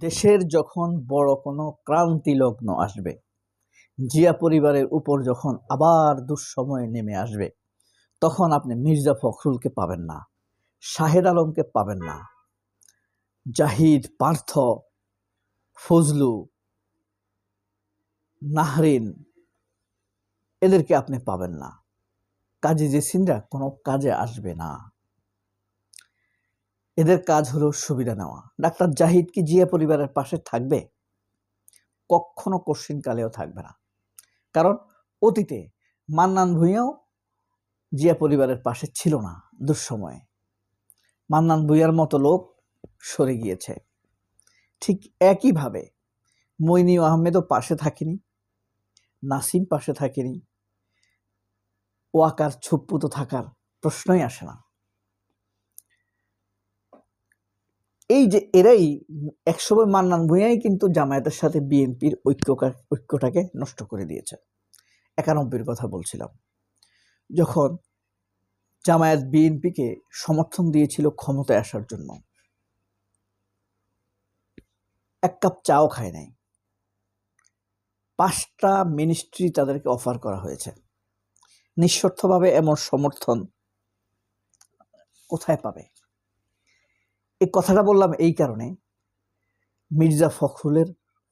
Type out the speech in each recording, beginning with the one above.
দেশের যখন বড় কোনো ক্রান্তি লগ্ন আসবে, জিয়া পরিবারের উপর যখন আবার দুঃসময় নেমে আসবে, তখন আপনি মির্জা ফখরুলকে পাবেন না, শাহেদ আলমকে পাবেন না, জাহিদ, পার্থ, ফজলু, নাহরিন এদেরকে আপনি পাবেন না। কাজী জেসিনরা কোনো কাজে আসবে না। এদের কাজ হলো সুবিধা নেওয়া। ডাক্তার জাহিদ কি জিয়া পরিবারের পাশে থাকবে? কখনো কোশ্চিনকালেও থাকবে না। কারণ অতীতে মান্নান ভূঁইয়াও জিয়া পরিবারের পাশে ছিল না দুঃসময়ে। মান্নান ভূঁইয়ার মতো লোক সরে গিয়েছে। ঠিক একইভাবে মইনু আহমেদও পাশে থাকেনি, নাসিম পাশে থাকেনি, ওয়াকার ছুপ্পু তো থাকার প্রশ্নই আসে না। এই যে এরাই একসময় মান্নান ভূঁইয়াই কিন্তু জামায়াতের সাথে বিএনপির ঐক্যটাকে নষ্ট করে দিয়েছে। 91-র কথা বলছিলাম, যখন জামায়াত বিএনপিকে সমর্থন দিয়েছিল ক্ষমতায় আসার জন্য। এক কাপ চাও খায় নাই, 5টা মিনিস্ট্রি তাদেরকে অফার করা হয়েছে। নিঃশর্তভাবে এমন সমর্থন কোথায় পাবে? এই কথাটা বললাম এই কারণে, মির্জা ফখরুলের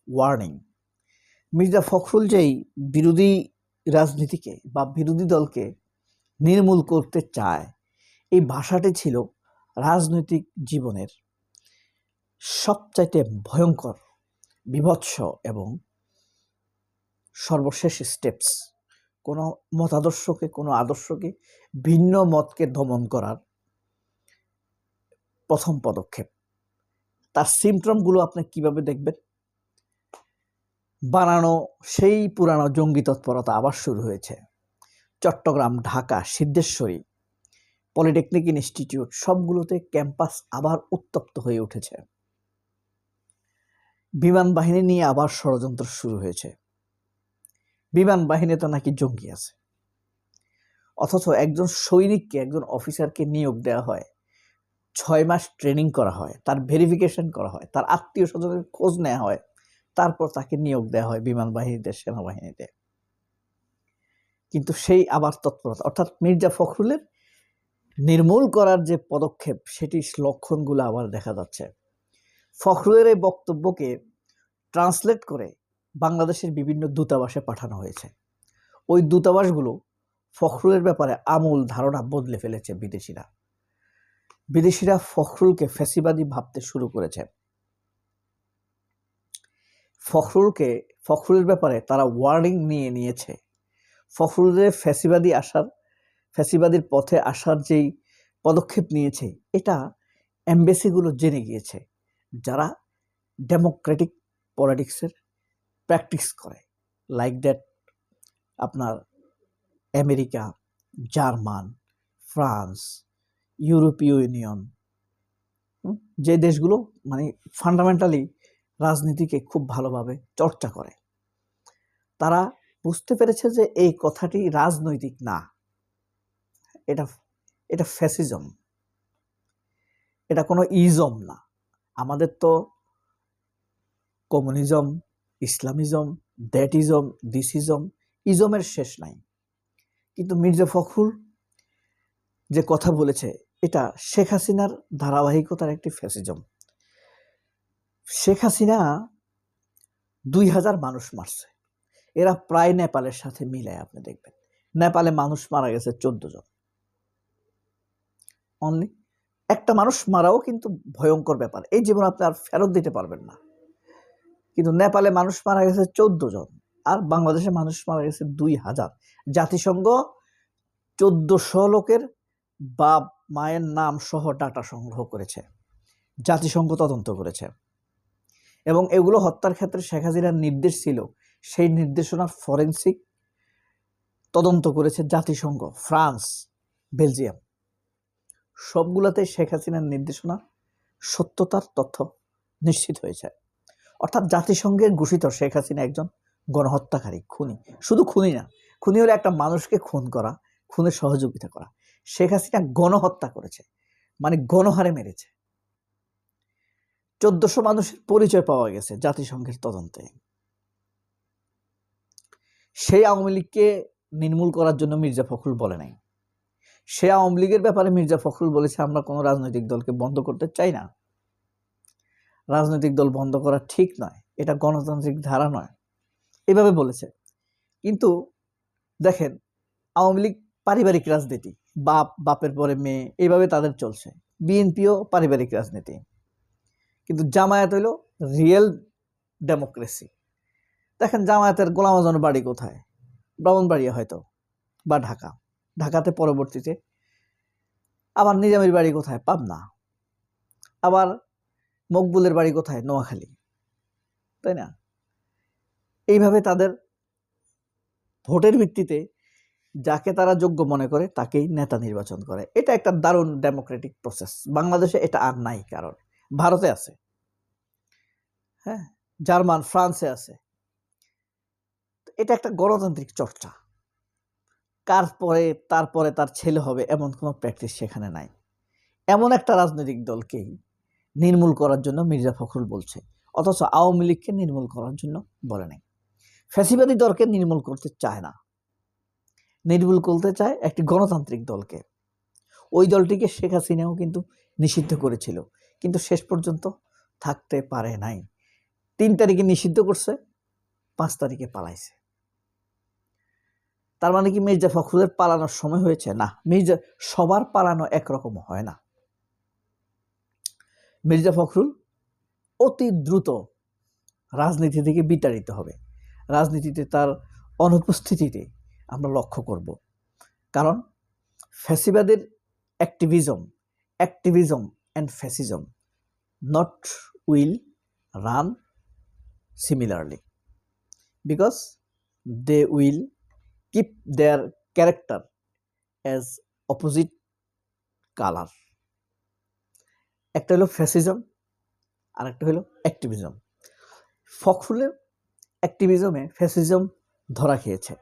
ওয়ার্নিং। মির্জা ফখরুল যেই বিরোধী রাজনীতিকে বা বিরোধী দলকে নির্মূল করতে চায়, এই ভাষাটি ছিল রাজনৈতিক জীবনের সবচাইতে ভয়ঙ্কর, বিভৎস এবং সর্বশেষ স্টেপস। কোনো মতাদর্শকে, কোনো আদর্শকে, ভিন্ন মতকে দমন করার প্রথম পদক্ষেপ। তার সিমটমগুলো আপনি কিভাবে দেখবেন? বানানো সেই পুরানো জঙ্গি তৎপরতা আবার শুরু হয়েছে। চট্টগ্রাম, ঢাকা, সিদ্ধেশ্বরী, পলিটেকনিক ইনস্টিটিউট সবগুলোতে ক্যাম্পাস আবার উত্তপ্ত হয়ে উঠেছে। বিমান বাহিনী নিয়ে আবার ষড়যন্ত্র শুরু হয়েছে। বিমান বাহিনীতে নাকি জঙ্গি আছে, অথচ একজন সৈনিককে, একজন অফিসারকে নিয়োগ দেওয়া হয়, 6 মাস ট্রেনিং করা হয়, তার ভেরিফিকেশন করা হয়, তার আত্মীয় স্বজনের খোঁজ নেওয়া হয়, তারপর তাকে নিয়োগ দেওয়া হয় বিমান বাহিনীতে, সেনাবাহিনীতে। কিন্তু সেই আবার তৎপরতা, অর্থাৎ মির্জা ফখরুলের নির্মূল করার যে পদক্ষেপ, সেটির লক্ষণগুলো আবার দেখা যাচ্ছে। ফখরুলের এই বক্তব্যকে ট্রান্সলেট করে বাংলাদেশের বিভিন্ন দূতাবাসে পাঠানো হয়েছে। ওই দূতাবাসগুলো ফখরুলের ব্যাপারে আমূল ধারণা বদলে ফেলেছে। বিদেশিরা ফখরুলকে ফ্যাসিবাদী ভাবতে শুরু করেছে। ফখরুলের ব্যাপারে তারা ওয়ার্নিং নিয়ে নিয়েছে। ফখরুলের ফ্যাসিবাদীর পথে আসার যেই পদক্ষেপ নিয়েছে, এটা এমবেসিগুলো জেনে গিয়েছে, যারা ডেমোক্রেটিক পলিটিক্সের প্র্যাকটিস করে। লাইক দ্যাট আপনার আমেরিকা, জার্মান, ফ্রান্স, ইউরোপীয় ইউনিয়ন, যে দেশগুলো মানে ফান্ডামেন্টালি রাজনীতিকে খুব ভালোভাবে চর্চা করে, তারা বুঝতে পেরেছে যে এই কথাটি রাজনৈতিক না, এটা ফ্যাসিজম, এটা কোনো ইজম না। আমাদের তো কমিউনিজম, ইসলামিজম, দ্যাটিজম, দিসিজম, ইজমের শেষ নাই। কিন্তু মির্জা ফখরুল যে কথা বলেছে, এটা শেখ হাসিনার ধারাবাহিকতার একটি ফ্যাসিজম। শেখ হাসিনা 2000 মানুষ মারছে, এরা প্রায় নেপালের সাথে মিলায় আপনি দেখবেন, নেপালে মানুষ মারা গেছে 14 জন। অনলি একটা মানুষ মারাও কিন্তু ভয়ঙ্কর ব্যাপার, এই জীবন আপনি আর ফেরত দিতে পারবেন না। কিন্তু নেপালে মানুষ মারা গেছে 14 জন, আর বাংলাদেশে মানুষ মারা গেছে 2000। জাতিসংঘ 1400 লোকের বাপ মায়ের নাম সহ ডাটা সংগ্রহ করেছে, জাতিসংঘ তদন্ত করেছে, এবং এগুলো হত্যার ক্ষেত্রে শেখ হাসিনার নির্দেশ ছিল, সেই নির্দেশনার ফরেন্সিক তদন্ত করেছে জাতিসংঘ, ফ্রান্স, বেলজিয়াম। সবগুলোতে শেখ হাসিনার নির্দেশনা সত্যতার তথ্য নিশ্চিত হয়েছে। অর্থাৎ জাতিসংঘের ঘোষিত শেখ হাসিনা একজন গণহত্যাকারী, খুনি। শুধু খুনি না, খুনি হলে একটা মানুষকে খুন করা, খুনের সহযোগিতা করা। শেখ হাসিনা গণহত্যা করেছে, মানে গণহারে মেরেছে। 1400 মানুষের পরিচয় পাওয়া গেছে জাতিসংঘের তদন্তে। সেই আওয়ামী লীগকে নির্মূল করার জন্য মির্জা ফখরুল বলে নাই। সে আওয়ামী লীগের ব্যাপারে মির্জা ফখরুল বলেছে, আমরা কোনো রাজনৈতিক দলকে বন্ধ করতে চাই না, রাজনৈতিক দল বন্ধ করা ঠিক নয়, এটা গণতান্ত্রিক ধারা নয়, এভাবে বলেছে। কিন্তু দেখেন, আওয়ামী লীগ পারিবারিক রাজনীতি, বাপের পরে মেয়ে, এইভাবে তাদের চলছে। বিএনপিও পারিবারিক রাজনীতি, কিন্তু জামায়াত হইল রিয়েল ডেমোক্রেসি। দেখেন জামায়াতের গোলাম আজমের বাড়ি কোথায়? ব্রাহ্মণবাড়িয়া হয়তো, বা ঢাকাতে পরবর্তীতে। আবার নিজামের বাড়ি কোথায়? পাবনা। আবার মকবুলের বাড়ি কোথায়? নোয়াখালী, তাই না? এইভাবে তাদের ভোটের ভিত্তিতে যাকে তারা যোগ্য মনে করে তাকেই নেতা নির্বাচন করে। এটা একটা দারুণ ডেমোক্রেটিক প্রসেস। বাংলাদেশে এটা আর নাই, কারণ ভারতে আছে, হ্যাঁ, জার্মান, ফ্রান্সে আছে। এটা একটা গণতান্ত্রিক চর্চা। তারপরে তার ছেলে হবে এমন কোনো প্র্যাকটিস সেখানে নাই। এমন একটা রাজনৈতিক দলকেই নির্মূল করার জন্য মির্জা ফখরুল বলছে, অথচ আওয়ামী লীগকে নির্মূল করার জন্য বলে নাই। ফ্যাসিবাদী দলকে নির্মূল করতে চায় না, নির্মূল করতে চায় একটি গণতান্ত্রিক দলকে। ওই দলটিকে শেখ হাসিনাও কিন্তু নিষিদ্ধ করেছিল, কিন্তু শেষ পর্যন্ত থাকতে পারে নাই। 3 তারিখে নিষিদ্ধ করছে, 5 তারিখে পালাইছে। তার মানে কি মির্জা ফখরুলের পালানোর সময় হয়েছে? না, সবার পালানো একরকম হয় না। মির্জা ফখরুল অতি দ্রুত রাজনীতি থেকে বিতাড়িত হবে। রাজনীতিতে তার অনুপস্থিতিতে আমরা লক্ষ্য করব, কারণ ফ্যাসিবাদের activism and fascism not will run similarly, because they will keep their character as opposite color. একটা হলো ফ্যাসিজম, আর একটা হলো অ্যাক্টিভিজম। ফখরুলের অ্যাক্টিভিজমে ফ্যাসিজম ধরা খেয়েছে।